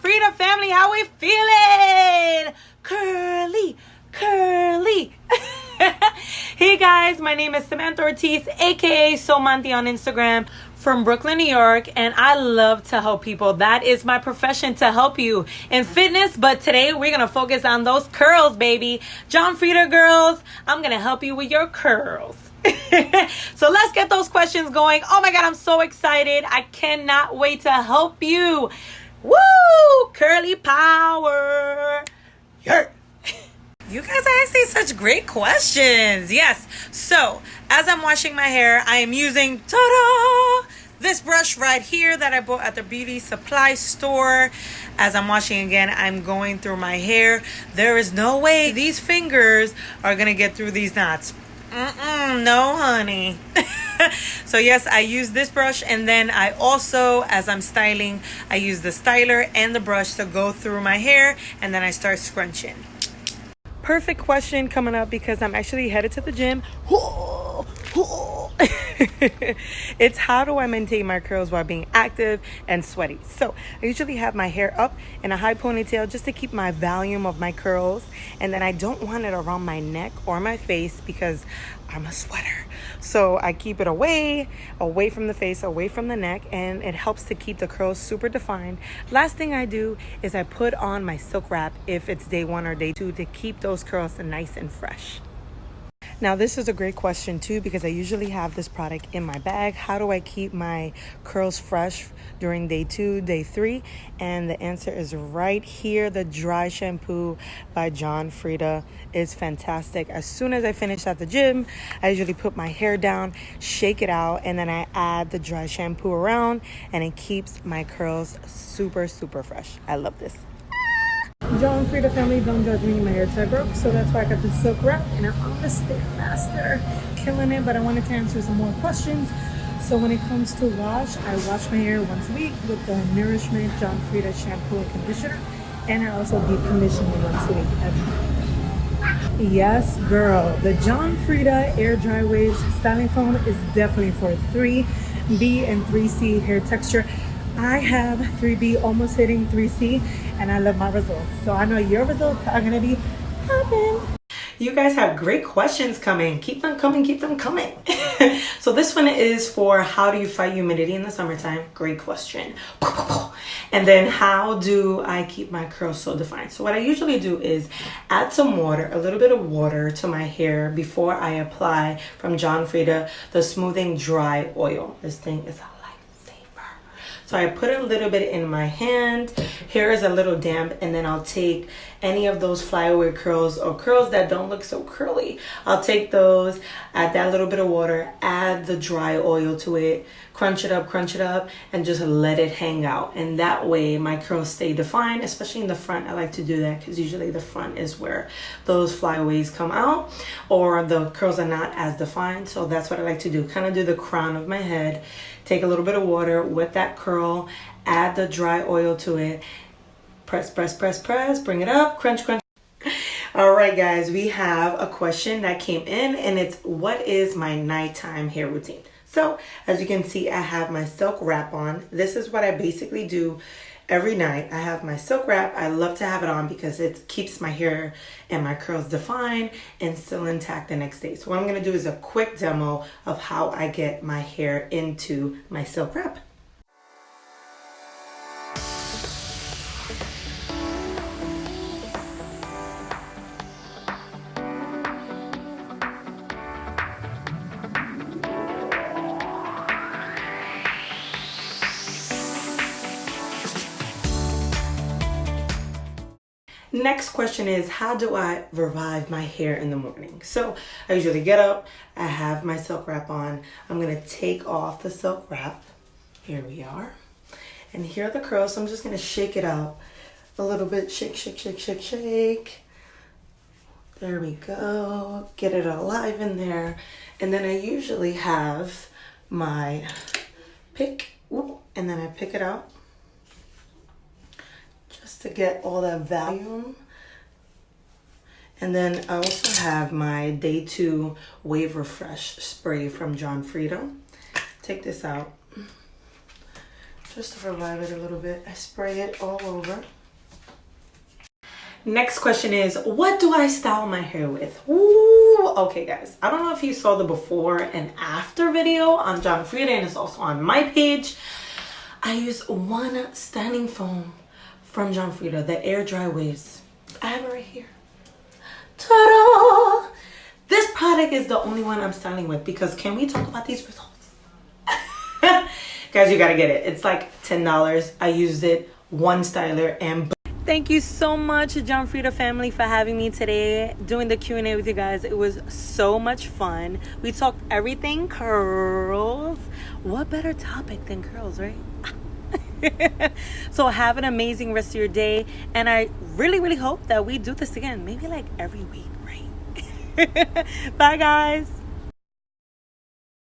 Frieda family, how we feeling? Curly, curly. Hey guys, my name is Samantha Ortiz, aka Samantha on Instagram, from Brooklyn, New York, and I love to help people. That is my profession, to help you in fitness, but today we're gonna focus on those curls, baby. John Frieda girls, I'm gonna help you with your curls. So let's get those questions going. Oh my god, I'm so excited. I cannot wait to help you. Woo! Curly power. Yeah. You guys are asking such great questions. Yes. So, as I'm washing my hair, I am using this brush right here that I bought at the beauty supply store. As I'm washing again, I'm going through my hair. There is no way these fingers are going to get through these knots. No, honey. So yes, I use this brush, and then I also, as I'm styling, I use the styler and the brush to go through my hair, and then I start scrunching. Perfect question coming up because I'm actually headed to the gym. It's how do I maintain my curls while being active and sweaty? So I usually have my hair up in a high ponytail just to keep my volume of my curls, and then I don't want it around my neck or my face because I'm a sweater. So I keep it away from the face, away from the neck, and it helps to keep the curls super defined. Last thing I do is I put on my silk wrap if it's day 1 or day 2 to keep those curls nice and fresh. Now, this is a great question too because I usually have this product in my bag. How do I keep my curls fresh during day 2, day 3? And the answer is right here. The dry shampoo by John Frieda is fantastic. As soon as I finish at the gym, I usually put my hair down, shake it out, and then I add the dry shampoo around, and it keeps my curls super, super fresh. I love this. John Frieda family, don't judge me, my hair tie broke, so that's why I got the silk wrap and I'm on the Stairmaster, killing it. But I wanted to answer some more questions. So when it comes to wash, I wash my hair once a week with the Nourishment John Frieda shampoo and conditioner, and I also deep condition it once a week. Yes, girl, the John Frieda Air Dry Waves styling foam is definitely for 3B and 3C hair texture. I have 3B almost hitting 3C, and I love my results. So I know your results are gonna be popping. You guys have great questions coming. Keep them coming, keep them coming. So this one is for how do you fight humidity in the summertime? Great question. And then how do I keep my curls so defined? So what I usually do is add some water, a little bit of water to my hair before I apply from John Frieda the smoothing dry oil. This thing is so I put a little bit in my hand. Hair is a little damp, and then I'll take any of those flyaway curls or curls that don't look so curly. I'll take those, add that little bit of water, add the dry oil to it, crunch it up, and just let it hang out. And that way my curls stay defined, especially in the front. I like to do that because usually the front is where those flyaways come out or the curls are not as defined. So that's what I like to do. Kind of do the crown of my head. Take a little bit of water with that curl, add the dry oil to it, press, bring it up, crunch. All right, guys, we have a question that came in, and it's what is my nighttime hair routine? So as you can see, I have my silk wrap on. This is what I basically do every night. I have my silk wrap. I love to have it on because it keeps my hair and my curls defined and still intact the next day. So what I'm going to do is a quick demo of how I get my hair into my silk wrap. Next question is, how do I revive my hair in the morning? So I usually get up, I have my silk wrap on. I'm going to take off the silk wrap. Here we are. And here are the curls. So I'm just going to shake it out a little bit. Shake. There we go. Get it alive in there. And then I usually have my pick, and then I pick it out just to get all that volume. And then I also have my Day 2 Wave Refresh spray from John Frieda. Take this out. just to revive it a little bit. I spray it all over. Next question is, what do I style my hair with? Ooh, okay guys, I don't know if you saw the before and after video on John Frieda, and it's also on my page. I use one styling foam from John Frieda, the air dry waves. I have it right here. Ta-da! This product is the only one I'm styling with, because can we talk about these results? Guys, you gotta get it. It's like $10. I used it, one styler, and thank you so much, John Frieda family, for having me today, doing the Q&A with you guys. It was so much fun. We talked everything curls. What better topic than curls, right? So have an amazing rest of your day, and I really hope that we do this again, maybe like every week, right? Bye guys.